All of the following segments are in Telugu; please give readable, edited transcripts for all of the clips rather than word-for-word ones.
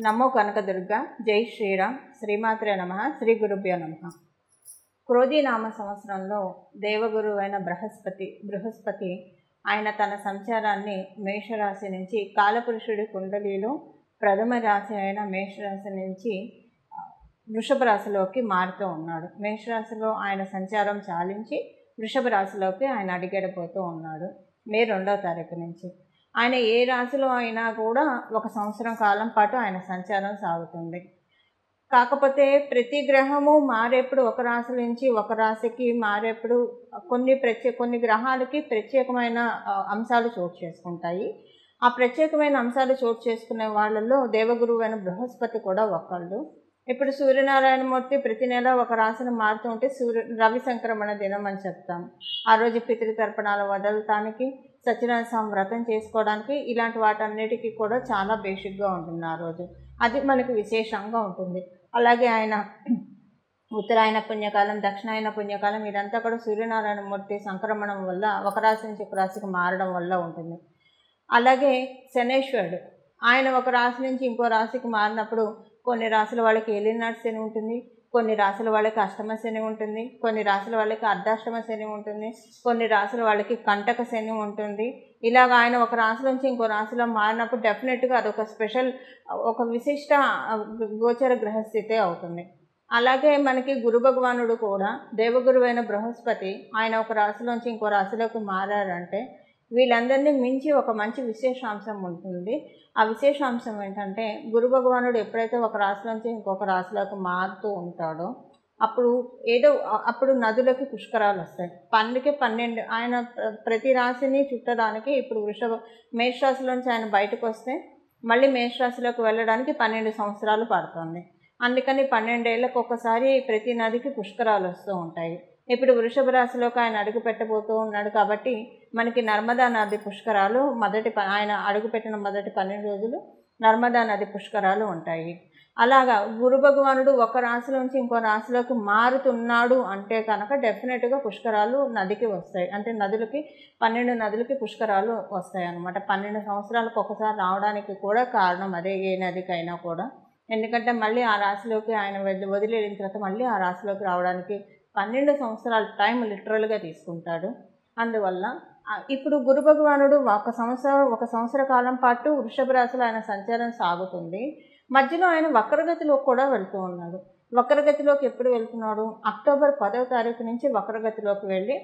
నమో కనకదుర్గ జై శ్రీరామ్ శ్రీమాత్రే నమః శ్రీ గురుభ్యో నమః. క్రోధీనామ సంవత్సరంలో దేవగురువు అయిన బృహస్పతి ఆయన తన సంచారాన్ని మేషరాశి నుంచి కాలపురుషుడి కుండలిలో ప్రథమ రాశి అయిన మేషరాశి నుంచి వృషభ రాశిలోకి మారుతూ ఉన్నాడు. మేషరాశిలో ఆయన సంచారం చాలించి వృషభ రాశిలోకి ఆయన అడిగడిపోతూ ఉన్నాడు మే 2వ తారీఖు నుంచి. ఆయన ఏ రాశిలో అయినా కూడా ఒక సంవత్సరం కాలం పాటు ఆయన సంచారం సాగుతుంది. కాకపోతే ప్రతి గ్రహము మారేప్పుడు ఒక రాశి నుంచి ఒక రాశికి మారేప్పుడు కొన్ని గ్రహాలకి ప్రత్యేకమైన అంశాలు చోటు చేసుకుంటాయి. ఆ ప్రత్యేకమైన అంశాలు చోటు చేసుకునే వాళ్ళల్లో దేవగురువు అయిన బృహస్పతి కూడా ఒకళ్ళు. ఇప్పుడు సూర్యనారాయణమూర్తి ప్రతి నెల ఒక రాశిని మారుతూ ఉంటే రవి సంక్రమణ దినం అని చెప్తాం. ఆ రోజు పితృతర్పణాలు వదలటానికి, సత్యనారాయణ స్వామి వ్రతం చేసుకోవడానికి, ఇలాంటి వాటన్నిటికీ కూడా చాలా బేసిక్గా ఉంటుంది ఆ రోజు. అది మనకి విశేషంగా ఉంటుంది. అలాగే ఆయన ఉత్తరాయణ పుణ్యకాలం, దక్షిణాయన పుణ్యకాలం ఇదంతా కూడా సూర్యనారాయణమూర్తి సంక్రమణం వల్ల ఒక రాశి నుంచి ఒక రాశికి మారడం వల్ల ఉంటుంది. అలాగే శనేశ్వరుడు ఆయన ఒక రాశి నుంచి ఇంకో రాశికి మారినప్పుడు కొన్ని రాశుల వాళ్ళకి ఏలినాటి శని ఉంటుంది, కొన్ని రాశుల వాళ్ళకి అష్టమ శని ఉంటుంది, కొన్ని రాశుల వాళ్ళకి అర్ధాష్టమ శని ఉంటుంది, కొన్ని రాశుల వాళ్ళకి కంటక శని ఉంటుంది. ఇలాగ ఆయన ఒక రాశి నుంచి ఇంకో రాశిలో మారినప్పుడు డెఫినెట్గా అదొక స్పెషల్, ఒక విశిష్ట గోచర గ్రహస్థితే అవుతుంది. అలాగే మనకి గురు భగవానుడు కూడా దేవగురువు అయిన బృహస్పతి ఆయన ఒక రాశిలోంచి ఇంకో రాశిలోకి మారారంటే వీళ్ళందరినీ మించి ఒక మంచి విశేషాంశం ఉంటుంది. ఆ విశేషాంశం ఏంటంటే గురు భగవానుడు ఎప్పుడైతే ఒక రాశిలోంచి ఇంకొక రాశిలోకి మారుతూ ఉంటాడో అప్పుడు నదులకి పుష్కరాలు వస్తాయి. 12 ఆయన ప్రతి రాశిని చుట్టడానికి ఇప్పుడు మేషరాశిలోంచి ఆయన బయటకు వస్తే మళ్ళీ మేషరాశిలోకి వెళ్ళడానికి 12 సంవత్సరాలు పడుతుంది. అందుకని 12 ఏళ్ళకు ఒకసారి ప్రతి నదికి పుష్కరాలు వస్తూ ఉంటాయి. ఇప్పుడు వృషభ రాశిలోకి ఆయన అడుగు పెట్టబోతూ ఉన్నాడు కాబట్టి మనకి నర్మదా నది పుష్కరాలు ఆయన అడుగుపెట్టిన మొదటి 12 రోజులు నర్మదా నది పుష్కరాలు ఉంటాయి. అలాగా గురు భగవానుడు ఒక రాశిలోంచి ఇంకో రాశిలోకి మారుతున్నాడు అంటే కనుక డెఫినెట్గా పుష్కరాలు నదికి వస్తాయి. అంటే 12 నదులకి పుష్కరాలు వస్తాయి అన్నమాట. 12 సంవత్సరాలకు ఒకసారి రావడానికి కూడా కారణం అదే, ఏ నదికైనా కూడా. ఎందుకంటే మళ్ళీ ఆ రాశిలోకి ఆయన వదిలి వెళ్ళిన తర్వాత మళ్ళీ ఆ రాశిలోకి రావడానికి 12 సంవత్సరాల టైం లిటరల్గా తీసుకుంటాడు. అందువల్ల ఇప్పుడు గురు భగవానుడు ఒక సంవత్సర కాలం పాటు వృషభ రాశిలో ఆయన సంచారం సాగుతుంది. మధ్యలో ఆయన వక్రగతిలో కూడా వెళ్తూ ఉన్నాడు. వక్రగతిలోకి ఎప్పుడు వెళ్తున్నాడు? అక్టోబర్ 10వ తారీఖు నుంచి వక్రగతిలోకి వెళ్ళి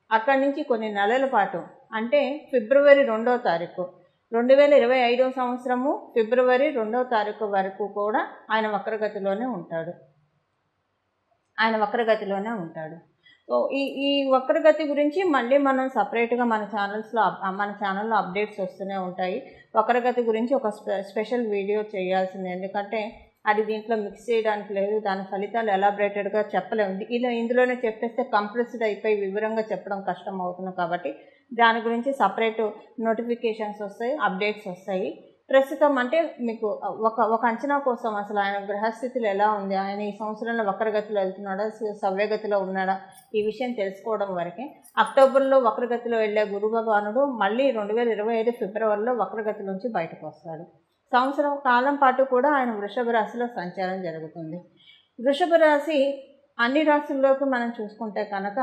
అక్కడి నుంచి కొన్ని నెలల పాటు అంటే ఫిబ్రవరి 2వ తారీఖు 2025వ సంవత్సరము ఫిబ్రవరి 2వ తారీఖు వరకు కూడా ఆయన వక్రగతిలోనే ఉంటాడు. సో ఈ వక్రగతి గురించి మళ్ళీ మనం సపరేట్గా మన ఛానల్లో అప్డేట్స్ వస్తూనే ఉంటాయి. వక్రగతి గురించి ఒక స్పెషల్ వీడియో చేయాల్సింది, ఎందుకంటే అది దీంట్లో మిక్స్ చేయడానికి లేదు. దాని ఫలితాలు ఎలాబరేటెడ్గా చెప్పలేము. ఇందులోనే చెప్పేస్తే కంప్రెస్డ్ అయిపోయి వివరంగా చెప్పడం కష్టం అవుతుంది. కాబట్టి దాని గురించి సపరేట్ నోటిఫికేషన్స్ వస్తాయి, అప్డేట్స్ వస్తాయి. ప్రస్తుతం అంటే మీకు ఒక అంచనా కోసం అసలు ఆయన గ్రహస్థితులు ఎలా ఉంది, ఆయన ఈ సంవత్సరంలో వక్రగతిలో వెళ్తున్నాడా, సవ్యగతిలో ఉన్నాడా, ఈ విషయం తెలుసుకోవడం వరకే. అక్టోబర్లో వక్రగతిలో వెళ్ళే గురు భగవానుడు మళ్ళీ 2025 ఫిబ్రవరిలో వక్రగతి నుంచి బయటకు వస్తాడు. సంవత్సరం కాలం పాటు కూడా ఆయన వృషభ రాశిలో సంచారం జరుగుతుంది. వృషభ రాశి అన్ని రాశుల్లోకి మనం చూసుకుంటే కనుక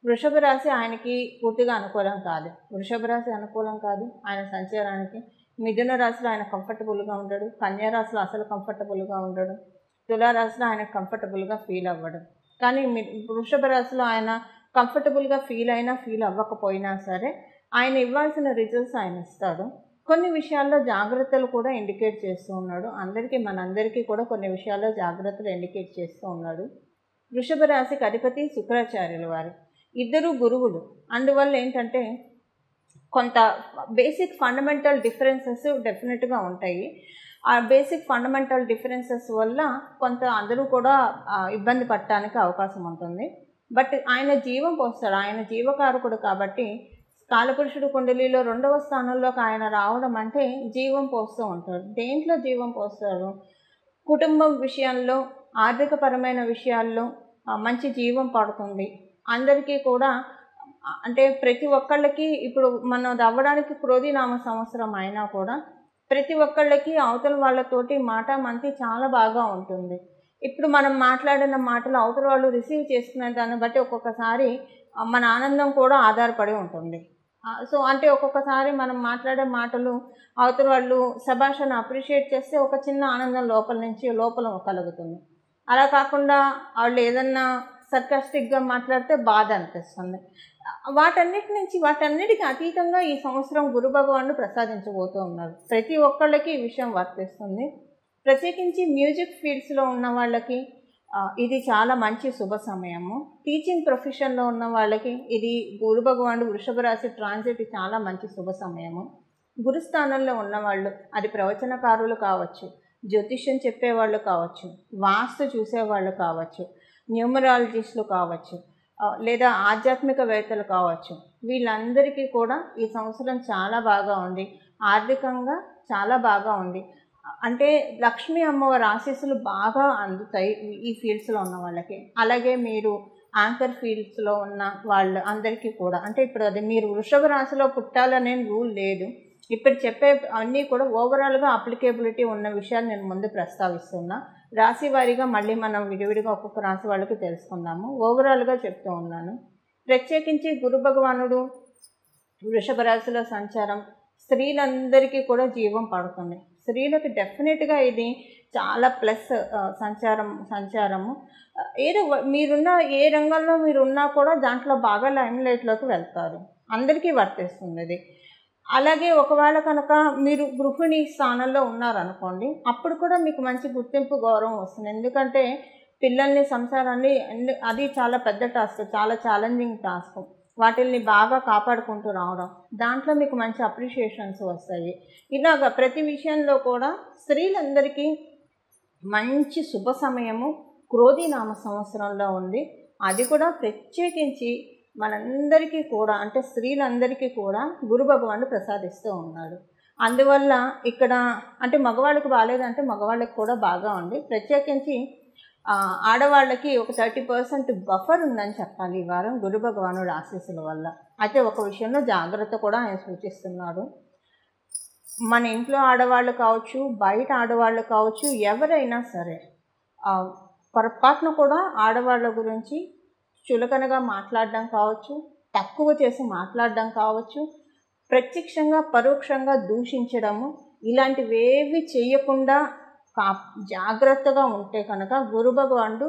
వృషభ రాశి ఆయనకి పూర్తిగా అనుకూలం కాదు. వృషభ రాశి అనుకూలం కాదు ఆయన సంచారానికి. మిథున రాశిలో ఆయన కంఫర్టబుల్గా ఉంటాడు, కన్యా రాశిలో అసలు కంఫర్టబుల్గా ఉండడు, తులారాశిలో ఆయన కంఫర్టబుల్గా ఫీల్ అవ్వడు. కానీ వృషభ రాశిలో ఆయన కంఫర్టబుల్గా ఫీల్ అవ్వకపోయినా సరే ఆయన ఇవ్వాల్సిన రిజల్ట్స్ ఆయన ఇస్తాడు. కొన్ని విషయాల్లో జాగ్రత్తలు కూడా ఇండికేట్ చేస్తూ ఉన్నాడు. మనందరికీ కూడా కొన్ని విషయాల్లో జాగ్రత్తలు ఇండికేట్ చేస్తూ ఉన్నాడు. వృషభ రాశికి అధిపతి శుక్రాచార్యుల వారు, ఇద్దరు గురువులు. అందువల్ల ఏంటంటే కొంత బేసిక్ ఫండమెంటల్ డిఫరెన్సెస్ డెఫినెట్గా ఉంటాయి. ఆ బేసిక్ ఫండమెంటల్ డిఫరెన్సెస్ వల్ల కొంత అందరూ కూడా ఇబ్బంది పడటానికి అవకాశం ఉంటుంది. బట్ ఆయన జీవం పోస్తాడు, ఆయన జీవకారకుడు కాబట్టి కాలపురుషుడు కుండలిలో 2వ స్థానంలోకి ఆయన రావడం అంటే జీవం పోస్తూ ఉంటాడు. దేంట్లో జీవం పోస్తాడు? కుటుంబం విషయాల్లో, ఆర్థికపరమైన విషయాల్లో మంచి జీవం పడుతుంది. అందరికీ కూడా అంటే ప్రతి ఒక్కళ్ళకి ఇప్పుడు మనం అవ్వడానికి క్రోధీనామ సంవత్సరం అయినా కూడా ప్రతి ఒక్కళ్ళకి అవతల వాళ్ళతోటి మాట మంతి చాలా బాగా ఉంటుంది. ఇప్పుడు మనం మాట్లాడిన మాటలు అవతల వాళ్ళు రిసీవ్ చేసుకునే దాన్ని బట్టి ఒక్కొక్కసారి మన ఆనందం కూడా ఆధారపడి ఉంటుంది. సో అంటే ఒక్కొక్కసారి మనం మాట్లాడే మాటలు అవతల వాళ్ళు శభాష్ అప్రిషియేట్ చేస్తే ఒక చిన్న ఆనందం లోపల కలుగుతుంది. అలా కాకుండా వాళ్ళు ఏదన్నా సర్కాస్టిక్గా మాట్లాడితే బాధ అనిపిస్తుంది. వాటన్నిటికి అతీతంగా ఈ సంవత్సరం గురు భగవానుడు ప్రసాదించబోతూ ఉన్నారు. ప్రతి ఒక్కళ్ళకి ఈ విషయం వర్తిస్తుంది. ప్రత్యేకించి మ్యూజిక్ ఫీల్డ్స్లో ఉన్న వాళ్ళకి ఇది చాలా మంచి శుభ సమయము. టీచింగ్ ప్రొఫెషన్లో ఉన్న వాళ్ళకి ఇది గురు భగవానుడు వృషభ రాశి ట్రాన్సిట్ చాలా మంచి శుభ సమయము. గురుస్థానంలో ఉన్నవాళ్ళు, అది ప్రవచనకారులు కావచ్చు, జ్యోతిష్యం చెప్పేవాళ్ళు కావచ్చు, వాస్తు చూసేవాళ్ళు కావచ్చు, న్యూమరాలజిస్టులు కావచ్చు, లేదా ఆధ్యాత్మికవేత్తలు కావచ్చు, వీళ్ళందరికీ కూడా ఈ సంవత్సరం చాలా బాగా ఉంది. ఆర్థికంగా చాలా బాగా ఉంది. అంటే లక్ష్మీ అమ్మవారి ఆశీస్సులు బాగా అందుతాయి ఈ ఫీల్డ్స్లో ఉన్న వాళ్ళకి. అలాగే మీరు యాంకర్ ఫీల్డ్స్లో ఉన్న వాళ్ళు అందరికీ కూడా, అంటే ఇప్పుడు అది మీరు వృషభ రాశిలో పుట్టాలనే రూల్ లేదు. ఇప్పుడు చెప్పే అన్నీ కూడా ఓవరాల్గా అప్లికేబిలిటీ ఉన్న విషయాలు నేను ముందు ప్రస్తావిస్తున్నా. రాశి వారీగా మళ్ళీ మనం విడివిడిగా ఒక్కొక్క రాశి వాళ్ళకి తెలుసుకుందాము. ఓవరాల్గా చెప్తూ ఉన్నాను. ప్రత్యేకించి గురు భగవానుడు వృషభ రాశిలో సంచారం స్త్రీలందరికీ కూడా జీవం పడుతుంది. స్త్రీలకు డెఫినెట్గా ఇది చాలా ప్లస్ సంచారము. ఏదో మీరున్న ఏ రంగంలో మీరున్నా కూడా దాంట్లో బాగా లైమ్లైట్లోకి వెళ్తారు. అందరికీ వర్తిస్తుంది ఇది. అలాగే ఒకవేళ కనుక మీరు గృహిణి స్థానంలో ఉన్నారనుకోండి, అప్పుడు కూడా మీకు మంచి గుర్తింపు, గౌరవం వస్తుంది. ఎందుకంటే పిల్లల్ని, సంసారాన్ని, అది చాలా పెద్ద టాస్క్, చాలా ఛాలెంజింగ్ టాస్క్. వాటిల్ని బాగా కాపాడుకుంటూ రావడం, దాంట్లో మీకు మంచి అప్రిషియేషన్స్ వస్తాయి. ఇలాగ ప్రతి విషయంలో కూడా స్త్రీలందరికీ మంచి శుభ సమయము క్రోధినామ సంవత్సరంలో ఉంది. అది కూడా ప్రత్యేకించి మనందరికీ కూడా, అంటే స్త్రీలందరికీ కూడా గురు భగవానుడు ప్రసాదిస్తూ ఉన్నాడు. అందువల్ల ఇక్కడ అంటే మగవాళ్ళకి బాగాలేదంటే మగవాళ్ళకి కూడా బాగా ఉంది. ప్రత్యేకించి ఆడవాళ్ళకి ఒక 30% బఫర్ ఉందని చెప్పాలి ఈ వారం గురు భగవానుడు ఆశీస్సుల వల్ల. అయితే ఒక విషయంలో జాగ్రత్త కూడా ఆయన సూచిస్తున్నాడు. మన ఇంట్లో ఆడవాళ్ళు కావచ్చు, బయట ఆడవాళ్ళు కావచ్చు, ఎవరైనా సరే పొరపాటున కూడా ఆడవాళ్ళ గురించి చులకనగా మాట్లాడడం కావచ్చు, తక్కువ చేసి మాట్లాడడం కావచ్చు, ప్రత్యక్షంగా పరోక్షంగా దూషించడము, ఇలాంటివేవి చేయకుండా జాగ్రత్తగా ఉంటే కనుక గురు భగవానుడు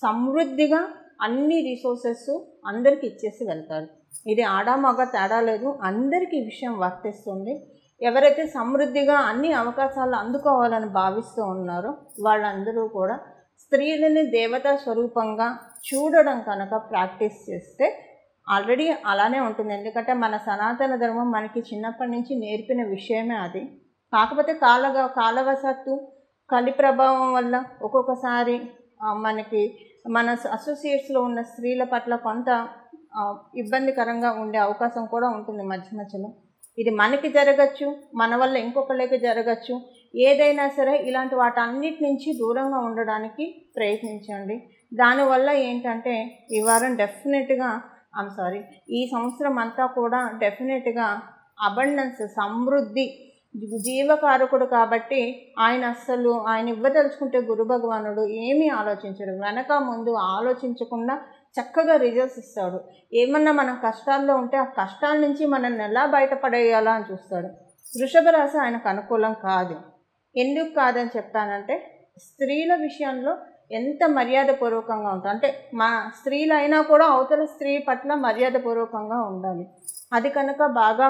సమృద్ధిగా అన్ని రిసోర్సెస్ అందరికి ఇచ్చేసి వెళ్తాడు. ఇది ఆడ మగ తేడా లేదు, అందరికీ ఈ విషయం వర్తిస్తుంది. ఎవరైతే సమృద్ధిగా అన్ని అవకాశాలు అందుకోవాలని భావిస్తూ ఉన్నారో వాళ్ళందరూ కూడా స్త్రీలని దేవతా స్వరూపంగా చూడడం కనుక ప్రాక్టీస్ చేస్తే ఆల్రెడీ అలానే ఉంటుంది. ఎందుకంటే మన సనాతన ధర్మం మనకి చిన్నప్పటి నుంచి నేర్పిన విషయమే అది. కాకపోతే కాలవశత్తు, కలి ప్రభావం వల్ల ఒక్కొక్కసారి మనకి మన అసోసియేట్స్లో ఉన్న స్త్రీల పట్ల కొంత ఇబ్బందికరంగా ఉండే అవకాశం కూడా ఉంటుంది మధ్యలో. ఇది మనకి జరగచ్చు, మన వల్ల ఇంకొకళ్ళకి జరగచ్చు. ఏదైనా సరే ఇలాంటి వాటన్నిటి నుంచి దూరంగా ఉండడానికి ప్రయత్నించండి. దానివల్ల ఏంటంటే ఈ వారం డెఫినెట్గా ఈ సంవత్సరం అంతా కూడా డెఫినెట్గా అబండెన్స్, సమృద్ధి, జీవకారకుడు కాబట్టి ఆయన ఇవ్వదలుచుకుంటే గురు భగవానుడు ఏమీ ఆలోచించడు. వెనక ముందు ఆలోచించకుండా చక్కగా రిజల్ట్స్ ఇస్తాడు. ఏమన్నా మనం కష్టాల్లో ఉంటే ఆ కష్టాల నుంచి మనల్ని ఎలా బయటపడేయాలా అని చూస్తాడు. వృషభ రాశి ఆయనకు అనుకూలం కాదు. ఎందుకు కాదని చెప్పానంటే స్త్రీల విషయంలో ఎంత మర్యాదపూర్వకంగా ఉంటుంది, అంటే మా స్త్రీలైనా కూడా అవతల స్త్రీ పట్ల మర్యాదపూర్వకంగా ఉండాలి. అది కనుక బాగా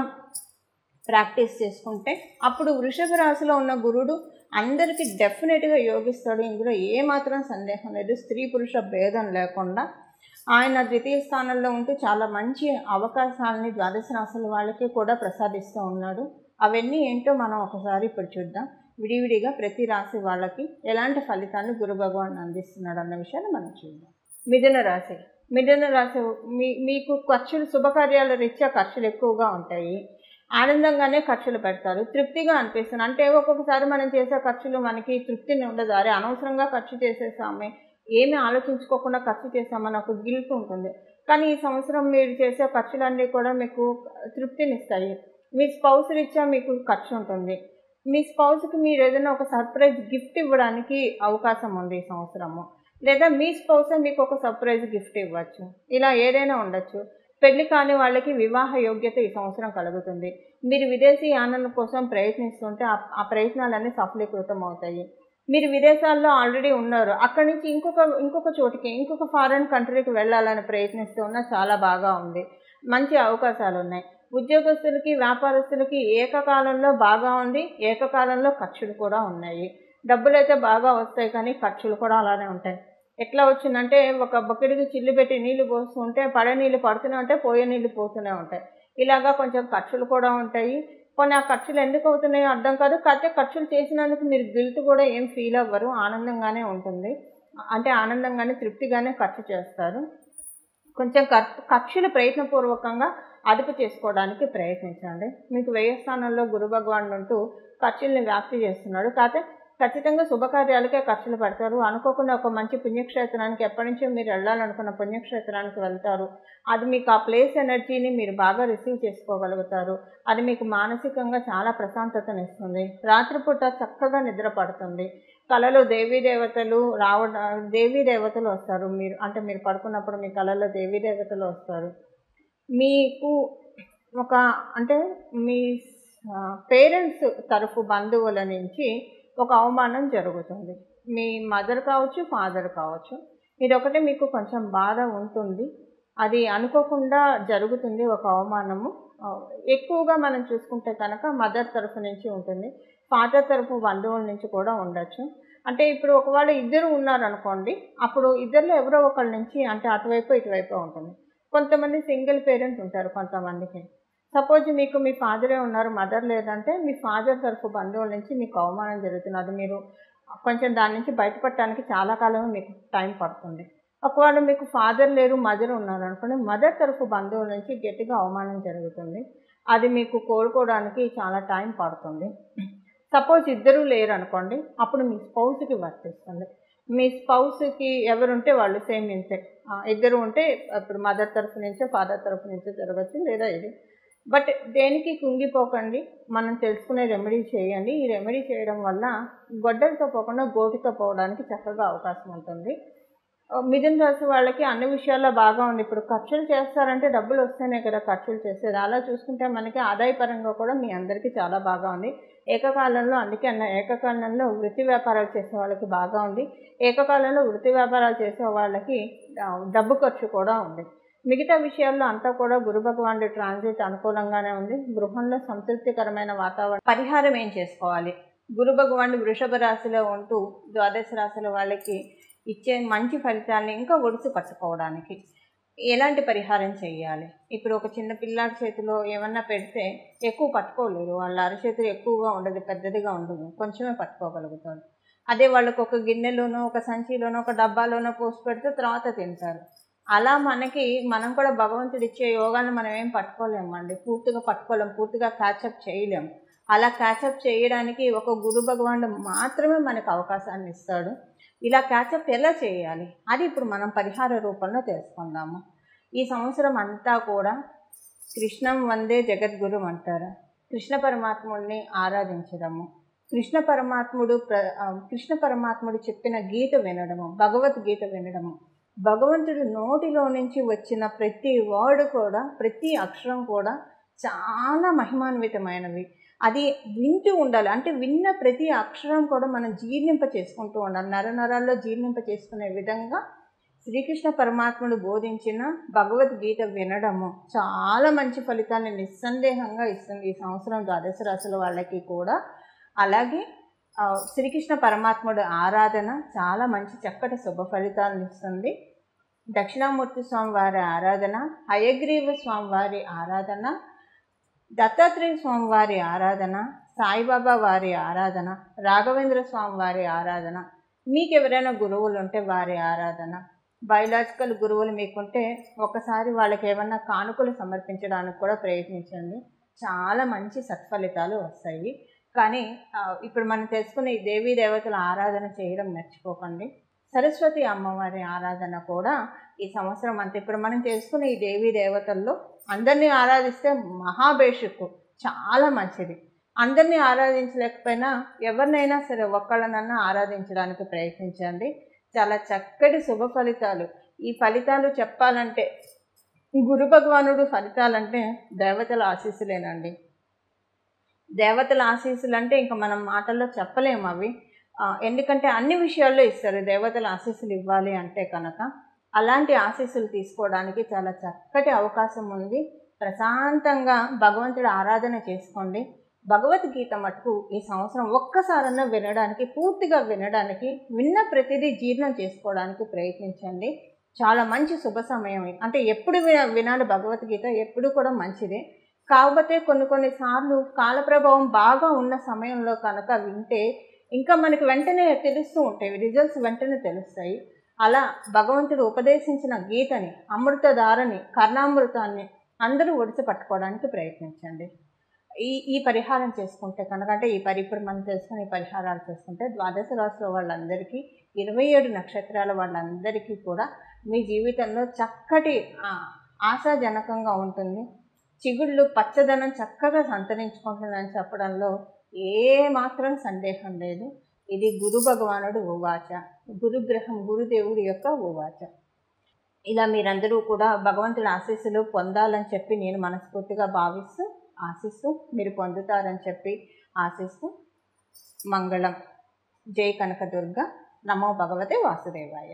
ప్రాక్టీస్ చేసుకుంటే అప్పుడు వృషభ రాశిలో ఉన్న గురుడు అందరికీ డెఫినెట్గా యోగిస్తాడు. ఇందులో ఏమాత్రం సందేహం లేదు. స్త్రీ పురుష భేదం లేకుండా ఆయన ద్వితీయ స్థానంలో ఉంటూ చాలా మంచి అవకాశాలని ద్వాదశ రాశుల వాళ్ళకి కూడా ప్రసాదిస్తూ ఉన్నాడు. అవన్నీ ఏంటో మనం ఒకసారి ఇప్పుడు చూద్దాం. విడివిడిగా ప్రతి రాశి వాళ్ళకి ఎలాంటి ఫలితాన్ని గురు భగవానుడు అందిస్తున్నాడు అన్న విషయాన్ని మనం చూద్దాం. మిథున రాశి మీకు ఖర్చులు, శుభకార్యాల రీత్యా ఖర్చులు ఎక్కువగా ఉంటాయి. ఆనందంగానే ఖర్చులు పెడతారు, తృప్తిగా అనిపిస్తుంది. అంటే ఒక్కొక్కసారి మనం చేసే ఖర్చులు మనకి తృప్తిని ఉండదు. అరే అనవసరంగా ఖర్చు చేసేసామే, ఏమీ ఆలోచించుకోకుండా ఖర్చు చేసామని ఒక గిల్ట్ ఉంటుంది. కానీ ఈ సంవత్సరం మీరు చేసే ఖర్చులన్నీ కూడా మీకు తృప్తినిస్తాయి. మీ స్పౌస్ రీత్యా మీకు ఖర్చు ఉంటుంది. మీ స్పౌస్కి మీరు ఏదైనా ఒక సర్ప్రైజ్ గిఫ్ట్ ఇవ్వడానికి అవకాశం ఉంది ఈ సంవత్సరము. లేదా మీ స్పౌసే మీకు ఒక సర్ప్రైజ్ గిఫ్ట్ ఇవ్వచ్చు. ఇలా ఏదైనా ఉండొచ్చు. పెళ్లి కాని వాళ్ళకి వివాహ యోగ్యత ఈ సంవత్సరం కలుగుతుంది. మీరు విదేశీ యానం కోసం ప్రయత్నిస్తుంటే ఆ ప్రయత్నాలన్నీ సఫలీకృతం అవుతాయి. మీరు విదేశాల్లో ఆల్రెడీ ఉన్నారు, అక్కడి నుంచి ఇంకొక చోటికి, ఇంకొక ఫారెన్ కంట్రీకి వెళ్ళాలని ప్రయత్నిస్తూ ఉన్నా చాలా బాగా ఉంది. మంచి అవకాశాలు ఉన్నాయి. ఉద్యోగస్తులకి, వ్యాపారస్తులకి ఏకకాలంలో బాగా ఉంది. ఏకకాలంలో ఖర్చులు కూడా ఉన్నాయి. డబ్బులైతే బాగా వస్తాయి, కానీ ఖర్చులు కూడా అలానే ఉంటాయి. ఎట్లా వచ్చిందంటే, ఒక బకెట్కి చిల్లు పెట్టి నీళ్లు పోస్తుంటే పడే నీళ్ళు పడుతూనే ఉంటాయి, పోయే నీళ్ళు పోతూనే ఉంటాయి. ఇలాగా కొంచెం ఖర్చులు కూడా ఉంటాయి. కొన్ని ఆ ఖర్చులు ఎందుకు అవుతున్నాయో అర్థం కాదు. కాకపోతే ఖర్చులు చేసినందుకు మీరు గిల్ట్ కూడా ఏం ఫీల్ అవ్వరు. ఆనందంగానే ఉంటుంది. అంటే ఆనందంగానే, తృప్తిగానే ఖర్చు చేస్తారు. కొంచెం ఖర్చులు ప్రయత్నపూర్వకంగా అదుపు చేసుకోవడానికి ప్రయత్నించండి. మీకు వ్యయ స్థానంలో గురు భగవానుడు ఉంటూ ఖర్చుల్ని వ్యాప్తి చేస్తున్నాడు. కాకపోతే ఖచ్చితంగా శుభకార్యాలకే ఖర్చులు పెడతారు. అనుకోకుండా ఒక మంచి పుణ్యక్షేత్రానికి, ఎప్పటి నుంచో మీరు వెళ్ళాలనుకున్న పుణ్యక్షేత్రానికి వెళ్తారు. అది మీకు ఆ ప్లేస్ ఎనర్జీని మీరు బాగా రిసీవ్ చేసుకోగలుగుతారు. అది మీకు మానసికంగా చాలా ప్రశాంతతనిస్తుంది. రాత్రిపూట చక్కగా నిద్ర పడుతుంది. కలలో దేవీదేవతలు వస్తారు. మీరు పడుకున్నప్పుడు మీ కలలో దేవీదేవతలు వస్తారు. మీకు ఒక అంటే మీ పేరెంట్స్ తరఫు బంధువుల నుంచి ఒక అవమానం జరుగుతుంది. మీ మదర్ కావచ్చు, ఫాదర్ కావచ్చు. ఇదొకటి మీకు కొంచెం బాధ ఉంటుంది. అది అనుకోకుండా జరుగుతుంది, ఒక అవమానము. ఎక్కువగా మనం చూసుకుంటే కనుక మదర్ తరఫు నుంచి ఉంటుంది. ఫాదర్ తరఫు బంధువుల నుంచి కూడా ఉండొచ్చు. అంటే ఇప్పుడు ఒకవేళ ఇద్దరు ఉన్నారనుకోండి, అప్పుడు ఇద్దరిలో ఎవరో ఒకళ్ళ నుంచి, అంటే అటువైపు ఇటువైపు ఉంటుంది. కొంతమంది సింగిల్ పేరెంట్ ఉంటారు కొంతమందికి. సపోజ్ మీకు మీ ఫాదరే ఉన్నారు, మదర్ లేదంటే మీ ఫాదర్ తరఫు బంధువుల నుంచి మీకు అవమానం జరుగుతుంది. అది మీరు కొంచెం దాని నుంచి బయటపడటానికి చాలా కాలం మీకు టైం పడుతుంది. ఒకవేళ మీకు ఫాదర్ లేరు, మదర్ ఉన్నారు అనుకోండి, మదర్ తరఫు బంధువుల నుంచి గట్టిగా అవమానం జరుగుతుంది. అది మీకు కోలుకోవడానికి చాలా టైం పడుతుంది. సపోజ్ ఇద్దరూ లేరు అనుకోండి, అప్పుడు మీ స్పౌస్కి వర్తిస్తుంది. మీ స్పౌస్కి ఎవరుంటే వాళ్ళు సేమ్ ఇంతే. ఇద్దరు ఉంటే ఇప్పుడు మదర్ తరఫు నుంచో ఫాదర్ తరఫు నుంచో జరగచ్చు, లేదా ఇది. బట్ దేనికి కుంగిపోకండి. మనం తెలుసుకునే రెమెడీ చేయండి. ఈ రెమెడీ చేయడం వల్ల గొడ్డలతో పోకుండా గోటితో పోవడానికి చక్కగా అవకాశం ఉంటుంది. మిథున రాశి వాళ్ళకి అన్ని విషయాల్లో బాగా ఉంది. ఇప్పుడు ఖర్చులు చేస్తారంటే డబ్బులు వస్తేనే కదా ఖర్చులు చేసేది. అలా చూసుకుంటే మనకి ఆదాయపరంగా కూడా మీ అందరికీ చాలా బాగా ఉంది. ఏకకాలంలో వృత్తి వ్యాపారాలు చేసే వాళ్ళకి బాగా ఉంది. ఏకకాలంలో వృత్తి వ్యాపారాలు చేసే వాళ్ళకి డబ్బు ఖర్చు కూడా ఉంది. మిగతా విషయాల్లో అంతా కూడా గురు భగవానుడి ట్రాన్సిట్ అనుకూలంగానే ఉంది. గృహంలో సంతృప్తికరమైన వాతావరణం. పరిహారం ఏం చేసుకోవాలి? గురు భగవానుడు వృషభ రాశిలో ఉంటూ ద్వాదశ రాశుల వాళ్ళకి ఇచ్చే మంచి ఫలితాన్ని ఇంకా ఒడిసి పట్టుకోవడానికి ఎలాంటి పరిహారం చేయాలి? ఇప్పుడు ఒక చిన్న పిల్లాడి చేతిలో ఏమన్నా పెడితే ఎక్కువ పట్టుకోలేరు. వాళ్ళ అరచేతులు ఎక్కువగా ఉండదు, పెద్దదిగా ఉండదు, కొంచెమే పట్టుకోగలుగుతారు. అదే వాళ్ళకు ఒక గిన్నెలోనో, ఒక సంచిలోనో, ఒక డబ్బాలోనో పోసి పెడితే తర్వాత తింటారు. అలా మనం కూడా భగవంతుడు ఇచ్చే యోగాన్ని మనం ఏం పట్టుకోలేమండి. పూర్తిగా పట్టుకోలేము, పూర్తిగా క్యాచప్ చేయలేము. అలా క్యాచప్ చేయడానికి ఒక గురు భగవానుడు మాత్రమే మనకు అవకాశాన్ని ఇస్తాడు. ఇలా క్యాచప్ ఎలా చేయాలి అది ఇప్పుడు మనం పరిహార రూపంలో తెలుసుకుందాము. ఈ సంవత్సరం అంతా కూడా కృష్ణం వందే జగద్గురు అంటారు. కృష్ణ పరమాత్ముడిని ఆరాధించడము, కృష్ణ పరమాత్ముడు చెప్పిన గీత వినడము, భగవద్గీత వినడము, భగవంతుడి నోటిలో నుంచి వచ్చిన ప్రతి వర్డ్ కూడా, ప్రతి అక్షరం కూడా చాలా మహిమాన్వితమైనవి. అది వింటూ ఉండాలి. అంటే విన్న ప్రతి అక్షరం కూడా మనం జీర్ణింప చేసుకుంటూ ఉండాలి. నరాల్లో జీర్ణింప చేసుకునే విధంగా శ్రీకృష్ణ పరమాత్ముడు బోధించిన భగవద్గీత వినడము చాలా మంచి ఫలితాన్ని నిస్సందేహంగా ఇస్తుంది ఈ సంవత్సరం ద్వాదశ రాశుల వాళ్ళకి కూడా. అలాగే శ్రీకృష్ణ పరమాత్ముడు ఆరాధన చాలా మంచి చక్కటి శుభ ఫలితాలను ఇస్తుంది. దక్షిణామూర్తి స్వామి వారి ఆరాధన, హయగ్రీవ స్వామి వారి ఆరాధన, దత్తాత్రేయ స్వామి వారి ఆరాధన, సాయిబాబా వారి ఆరాధన, రాఘవేంద్ర స్వామి వారి ఆరాధన, మీకు ఎవరైనా గురువులు ఉంటే వారి ఆరాధన, బయలాజికల్ గురువులు మీకుంటే ఒకసారి వాళ్ళకి ఏమన్నా కానుకలు సమర్పించడానికి కూడా ప్రయత్నించండి. చాలా మంచి సత్ఫలితాలు వస్తాయి. కానీ ఇప్పుడు మనం తెలుసుకునే ఈ దేవీ దేవతల ఆరాధన చేయడం మర్చిపోకండి. సరస్వతి అమ్మవారి ఆరాధన కూడా ఈ సంవత్సరం అంతా ఇప్పుడు మనం తెలుసుకునే ఈ దేవీ దేవతల్లో అందరినీ ఆరాధిస్తే మహాభేషుకు చాలా మంచిది. అందరినీ ఆరాధించలేకపోయినా ఎవరినైనా సరే ఒక్కళ్ళనన్నా ఆరాధించడానికి ప్రయత్నించండి. చాలా చక్కటి శుభ ఫలితాలు. ఈ ఫలితాలు చెప్పాలంటే గురు భగవానుడు ఫలితాలంటే దేవతల ఆశీస్సులేనండి. దేవతల ఆశీస్సులు అంటే ఇంకా మనం మాటల్లో చెప్పలేము అవి. ఎందుకంటే అన్ని విషయాల్లో ఇస్తారు దేవతల ఆశీస్సులు ఇవ్వాలి అంటే కనుక. అలాంటి ఆశీస్సులు తీసుకోవడానికి చాలా చక్కటి అవకాశం ఉంది. ప్రశాంతంగా భగవంతుడి ఆరాధన చేసుకోండి. భగవద్గీత మటుకు ఈ సంవత్సరం ఒక్కసారన్నా వినడానికి, పూర్తిగా వినడానికి, విన్న ప్రతిదీ జీర్ణం చేసుకోవడానికి ప్రయత్నించండి. చాలా మంచి శుభ సమయం. అంటే ఎప్పుడు వినాలి భగవద్గీత, ఎప్పుడు కూడా మంచిదే. కాకపోతే కొన్ని సార్లు కాలప్రభావం బాగా ఉన్న సమయంలో కనుక వింటే ఇంకా మనకి వెంటనే తెలుస్తూ ఉంటాయి, రిజల్ట్స్ వెంటనే తెలుస్తాయి. అలా భగవంతుడు ఉపదేశించిన గీతని, అమృతధారని, కర్ణామృతాన్ని అందరూ ఒడిసి పట్టుకోవడానికి ప్రయత్నించండి. ఈ పరిహారం చేసుకుంటే కనుక, అంటే ఇప్పుడు మనం తెలుసుకుని ఈ పరిహారాలు చేసుకుంటే ద్వాదశ రాశుల వాళ్ళందరికీ, 27 నక్షత్రాల వాళ్ళందరికీ కూడా మీ జీవితంలో చక్కటి ఆశాజనకంగా ఉంటుంది. చిగుళ్ళు పచ్చదనం చక్కగా సంతరించుకుంటుందని చెప్పడంలో ఏ మాత్రం సందేహం లేదు. ఇది గురు భగవానుడు ఉవాచ, గురుగ్రహం గురుదేవుడి యొక్క ఉవాచ. ఇలా మీరందరూ కూడా భగవంతుడి ఆశీస్సులు పొందాలని చెప్పి నేను మనస్ఫూర్తిగా ఆశిస్తూ మీరు పొందుతారని చెప్పి ఆశిస్తూ మంగళం. జై కనకదుర్గ. నమో భగవతే వాసుదేవాయ.